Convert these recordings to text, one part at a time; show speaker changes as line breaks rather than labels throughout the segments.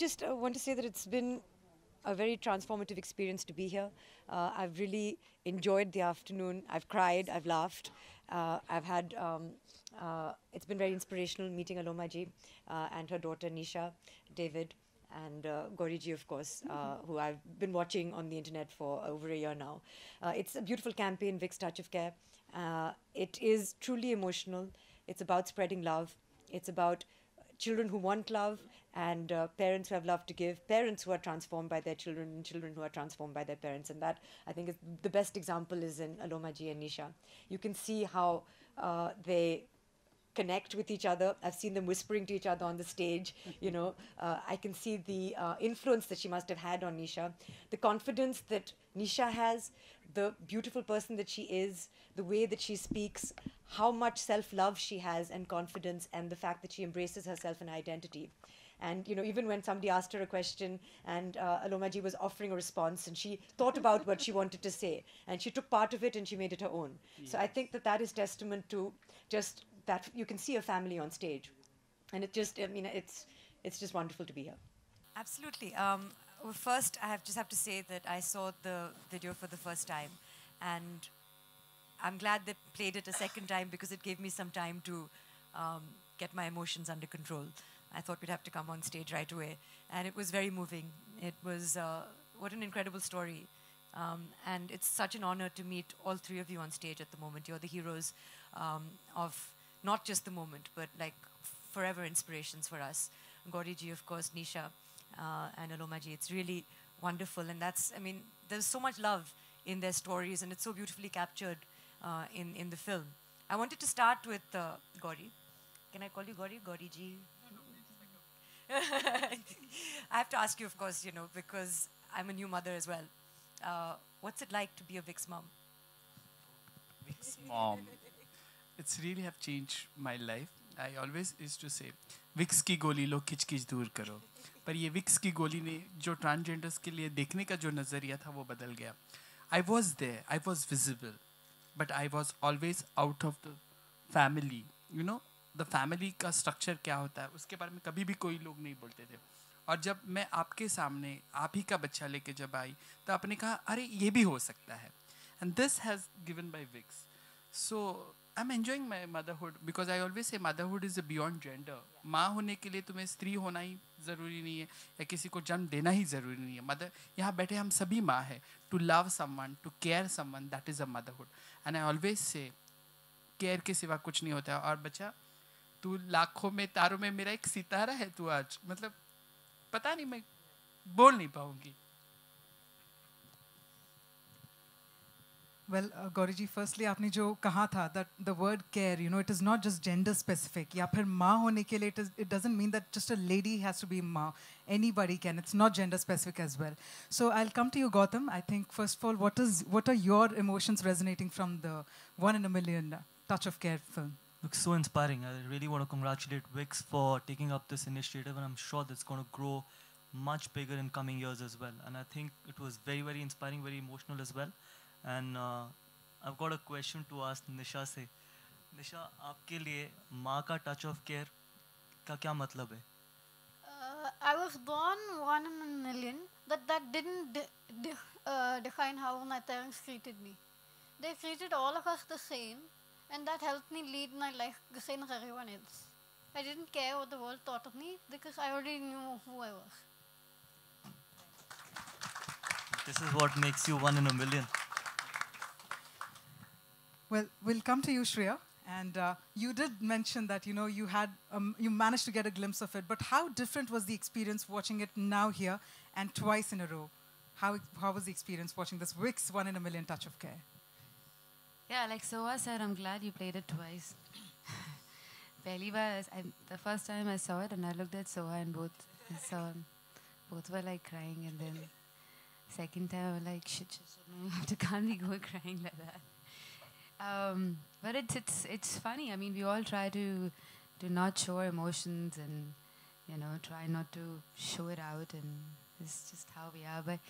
just want to say that it's been a very transformative experience to be here. I've really enjoyed the afternoon. I've cried, I've laughed. It's been very inspirational meeting Aloma ji and her daughter Nisha, David, and Gauri ji, of course, who I've been watching on the internet for over a year now. It's a beautiful campaign, Vic's Touch of Care. It is truly emotional. It's about spreading love. It's about children who want love and parents who have love to give, parents who are transformed by their children, and children who are transformed by their parents. And that, I think, is the best example is in Aloma ji and Nisha. You can see how they connect with each other. I've seen them whispering to each other on the stage. I can see the influence that she must have had on Nisha, the confidence that Nisha has, the beautiful person that she is, the way that she speaks, how much self-love she has and confidence, and the fact that she embraces herself and identity. And even when somebody asked her a question and Aloma ji was offering a response, and she thought about what she wanted to say, and she took part of it and she made it her own. Yes. So I think that is testament to just that you can see a family on stage, and it's just wonderful to be here. Absolutely. Well, first, just have to say that I saw the video for the first time, and I'm glad they played it a second time because it gave me some time to get my emotions under control. I thought we'd have to come on stage right away, and it was very moving. It was what an incredible story, and it's such an honor to meet all three of you on stage at the moment. You're the heroes of not just the moment, but like forever inspirations for us. Gauri ji, of course, Nisha, and Aloma ji. It's really wonderful, and there's so much love in their stories, and it's so beautifully captured in the film. I wanted to start with Gauri. Can I call you Gauri? Gauri ji? I have to ask you, of course, because I'm a new mother as well. What's it like to be a Vic's mom?
Vic's mom. It's really have changed my life. I always used to say, Vic's की गोली लो खिच खिच दूर करो. पर ये Vic's की गोली ने जो transgenders के लिए देखने का जो नज़रिया था वो बदल गया. I was there, I was visible, but I was always out of the family. The family का structure क्या होता है उसके बारे में कभी भी कोई लोग नहीं बोलते थे. और जब मैं आपके सामने आप ही का बच्चा लेके जब आई तो आपने कहा अरे ये भी हो सकता है. And this has given by Vic's. So I'm enjoying my motherhood because I always say motherhood is beyond gender. माँ होने के लिए तुम्हें स्त्री होना ही ज़रूरी नहीं है या किसी को जन्म देना ही ज़रूरी नहीं है. मदर यहाँ बैठे हम सभी माँ हैं. To love someone, to care someone, that is a motherhood. And I always say care के सिवा कुछ नहीं होता है. और बच्चा तू लाखों में तारों में मेरा एक सितारा है तू आज. मतलब पता नहीं मैं बोल नहीं पाऊंगी.
Well, Gauri ji, firstly, आपने जो कहा था that the word care, it is not just gender specific. या फिर माँ होने के लिए it doesn't mean that just a lady has to be माँ. Anybody can. It's not gender specific as well. So I'll come to you, Gautam. I think first of all, what are your emotions resonating from the One in a Million Touch of Care film?
Looks so inspiring. I really want to congratulate Vic's for taking up this initiative, and I'm sure that's going to grow much bigger in coming years as well. And I think it was very, very inspiring, very emotional as well. And I've got a question to ask Nisha से. Nisha, आपके लिए माँ का touch of care का क्या मतलब है?
I was born one in a million, but that didn't define how my parents treated me. They treated all of us the same, and that helped me lead my life the same as everyone else. I didn't care what the world thought of me because I already knew who I was.
This is what makes you one in a million.
Well, we'll come to you, Shreya. And you did mention that, you had, you managed to get a glimpse of it. But how different was the experience watching it now here and twice in a row? How was the experience watching this Vic's One in a Million Touch of Care?
Yeah, like Soha said, I'm glad you played it twice. The first time I saw it and I looked at Soha and both were like crying. And then second time I was like, shit, no, you can't be go crying like that. But it's funny. I mean, we all try to not show our emotions and try not to show it out, and it's just how we are. But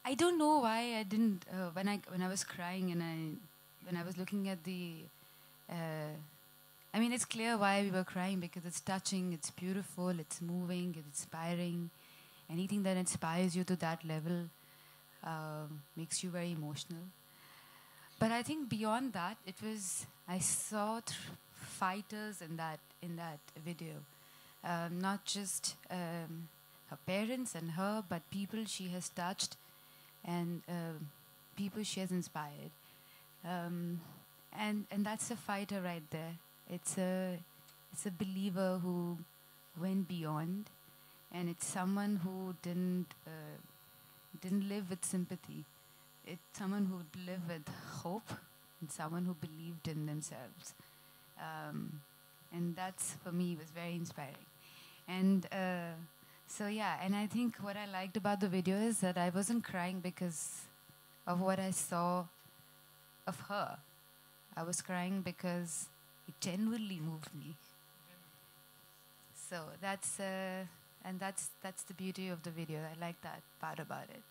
I don't know why I didn't when I was crying and when I was looking at the I mean, it's clear why we were crying, because it's touching, it's beautiful, it's moving, it's inspiring. Anything that inspires you to that level makes you very emotional. But I think beyond that, I saw fighters in that video. Not just her parents and her, but people she has touched and people she has inspired. And that's a fighter right there. It's a believer who went beyond, and it's someone who didn't live with sympathy. It's someone who lived with hope, and someone who believed in themselves. And that's, for me, was very inspiring. And so yeah, and I think what I liked about the video is that I wasn't crying because of what I saw of her. I was crying because it genuinely moved me. So that's the beauty of the video. I like that part about it.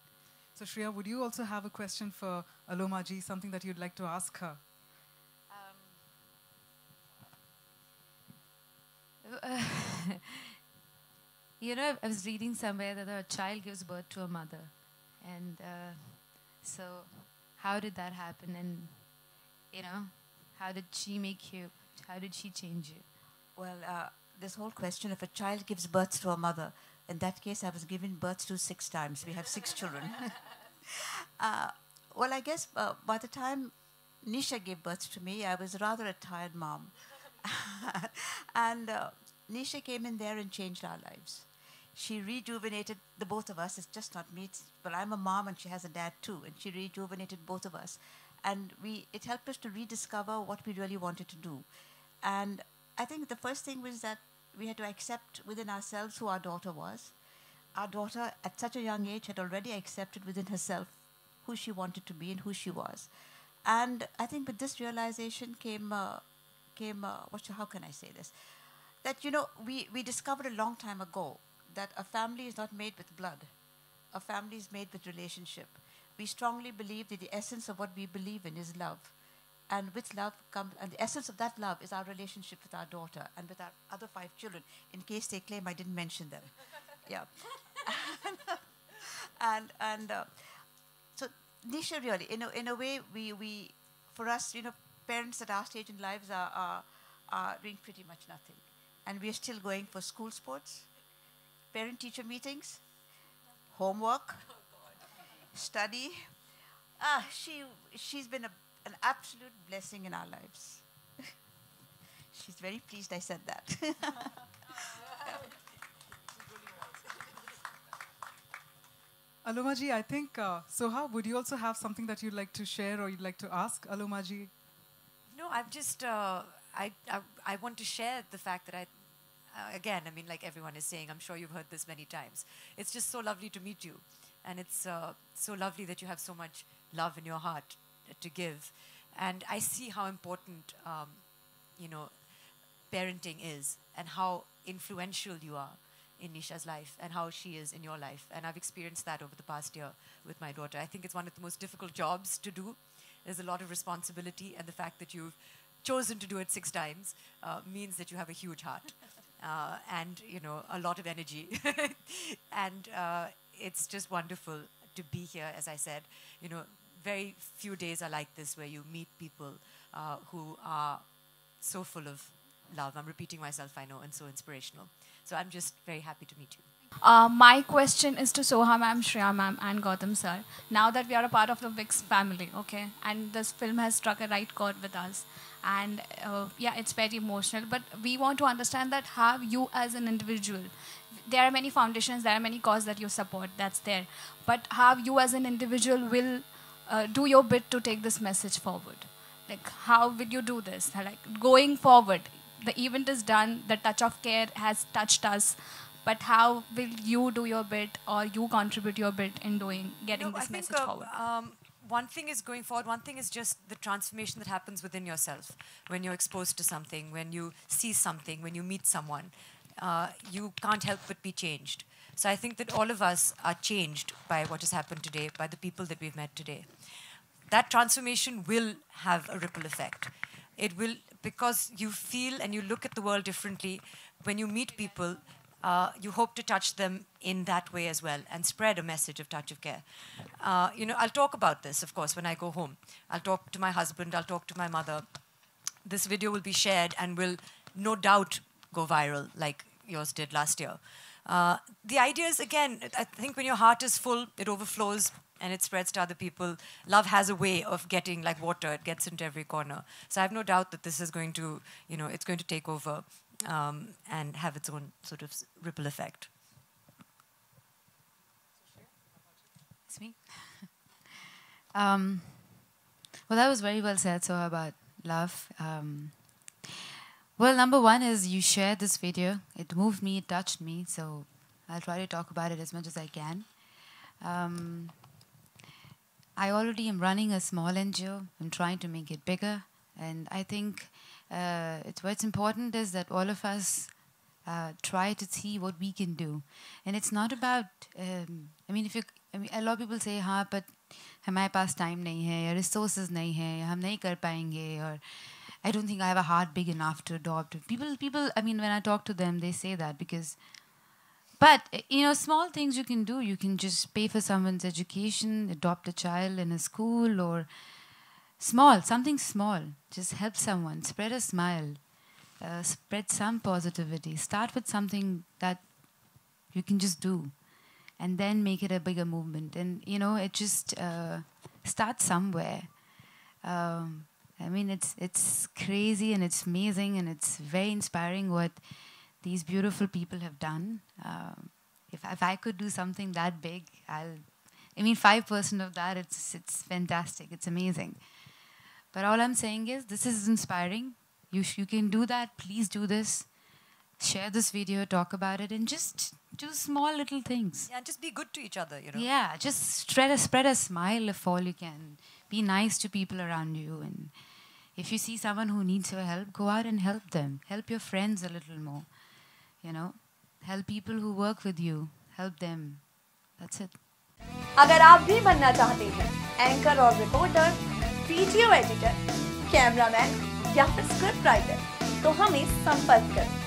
So Shreya, would you also have a question for Aloma ji, something that you'd like to ask her?
You know, I was reading somewhere that a child gives birth to a mother. And so how did that happen? And, you know, how did she make you, how did she change you?
Well, this whole question, if a child gives birth to a mother, in that case, I was given birth to 6 times. We have 6 children. Well, I guess by the time Nisha gave birth to me, I was rather a tired mom. And Nisha came in there and changed our lives. She rejuvenated the both of us. It's just not me. But I'm a mom and she has a dad too. And she rejuvenated both of us. And it helped us to rediscover what we really wanted to do. And I think the first thing was that we had to accept within ourselves who our daughter was. Our daughter, at such a young age, had already accepted within herself who she wanted to be and who she was. And I think with this realization came how can I say this? That, you know, we discovered a long time ago that a family is not made with blood. A family is made with relationship. We strongly believe that the essence of what we believe in is love. And with love comes, and the essence of that love is our relationship with our daughter and with our other 5 children, in case they claim I didn't mention them. Yeah. So Nisha, really, in a way, we for us, you know, parents at our stage in lives are doing pretty much nothing. And we are still going for school sports, parent-teacher meetings, homework, study. She's been an absolute blessing in our lives. She's very pleased I said that.
Aloma ji, I think, Soha, would you also have something that you'd like to share or you'd like to ask Aloma ji?
No, I'm just, I want to share the fact that again, I mean, like everyone is saying, I'm sure you've heard this many times. It's just so lovely to meet you. And it's so lovely that you have so much love in your heart to give. And I see how important, you know, parenting is and how influential you are in Nisha's life and how she is in your life. And I've experienced that over the past year with my daughter. I think it's one of the most difficult jobs to do. There's a lot of responsibility, and the fact that you've chosen to do it 6 times means that you have a huge heart and, you know, a lot of energy. And it's just wonderful to be here, as I said. You know, very few days are like this where you meet people who are so full of love. I'm repeating myself, I know, and so inspirational. So I'm just very happy to meet you.
My question is to Soha ma'am, Shreya ma'am, and Gautam sir. Now that we are a part of the VIX family, okay, and this film has struck a right chord with us, and yeah, it's very emotional. But we want to understand that how you as an individual, there are many foundations, there are many causes that you support, that's there. But how you as an individual will do your bit to take this message forward. Like, how will you do this? Like, going forward, the event is done, the touch of care has touched us, but how will you do your bit or you contribute your bit in getting this message forward?
One thing is going forward, one thing is just the transformation that happens within yourself when you're exposed to something, when you see something, when you meet someone. You can't help but be changed. So I think that all of us are changed by what has happened today, by the people that we've met today. That transformation will have a ripple effect. It will because you feel and you look at the world differently. When you meet people, you hope to touch them in that way as well and spread a message of touch of care. I'll talk about this, of course, when I go home. I'll talk to my husband, I'll talk to my mother. This video will be shared and will no doubt go viral like yours did last year. The idea is, again, I think when your heart is full, it overflows and it spreads to other people. Love has a way of getting like water. It gets into every corner. So I have no doubt that this is going to, it's going to take over and have its own sort of ripple effect.
It's me. Well, that was very well said, so about love. Well, number one is you shared this video. It moved me, it touched me, so I'll try to talk about it as much as I can. I already am running a small NGO. I'm trying to make it bigger. And I think what's important is that all of us try to see what we can do. And it's not about, a lot of people say, हाँ, but हमारे पास time नहीं है, या resources नहीं है, या हम नहीं कर पाएंगे, or I don't think I have a heart big enough to adopt. People, when I talk to them, they say that because, but, small things you can do. You can just pay for someone's education, adopt a child in a school, or something small. Just help someone, spread a smile, spread some positivity. Start with something that you can just do, and then make it a bigger movement. And, it just starts somewhere. It's crazy and it's amazing and it's very inspiring what these beautiful people have done. If I could do something that big, 5% of that, it's fantastic. It's amazing. But all I'm saying is, this is inspiring. You can do that. Please do this. Share this video, talk about it, and just do small little things.
Yeah, and just be good to each other,
Yeah, just spread a smile if all you can. Be nice to people around you. And if you see someone who needs your help, go out and help them. Help your friends a little more. Help people who work with you. Help them. That's it.
अगर आप भी बनना चाहते हैं anchor और reporter, video editor, cameraman या फिर script writer, तो हमें संपर्क करें।